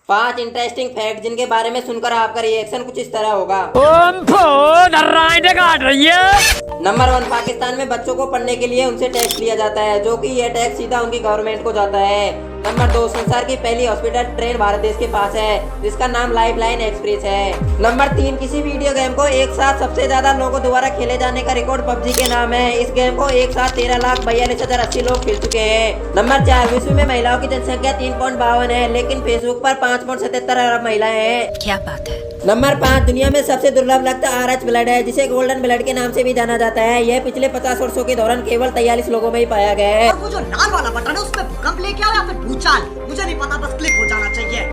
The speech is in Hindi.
5 इंटरेस्टिंग फैक्ट जिनके बारे में सुनकर आपका रिएक्शन कुछ इस तरह होगा। नंबर 1, पाकिस्तान में बच्चों को पढ़ने के लिए उनसे टैक्स लिया जाता है, जो कि यह टैक्स सीधा उनकी गवर्नमेंट को जाता है। नंबर 2, संसार की पहली हॉस्पिटल ट्रेन भारत देश के पास है, जिसका नाम लाइफलाइन एक्सप्रेस है। नंबर 3, किसी वीडियो गेम को एक साथ सबसे ज्यादा लोगों द्वारा खेले जाने का रिकॉर्ड पबजी के नाम है। इस गेम को एक साथ 13,42,080 लोग खेल चुके हैं। नंबर 4, विश्व में महिलाओं की जनसंख्या 3.52 है, लेकिन फेसबुक पर 5.77 अरब महिलाएं हैं। क्या बात है। नंबर 5, दुनिया में सबसे दुर्लभ रक्त RH ब्लड है, जिसे गोल्डन ब्लड के नाम से भी जाना जाता है। यह पिछले 50 वर्षों के दौरान केवल 43 लोगों में ही पाया गया है। और वो जो लाल वाला बटन है उसमें भूकंप लेके आओ या फिर भूचाल, मुझे नहीं पता, बस क्लिक हो जाना चाहिए।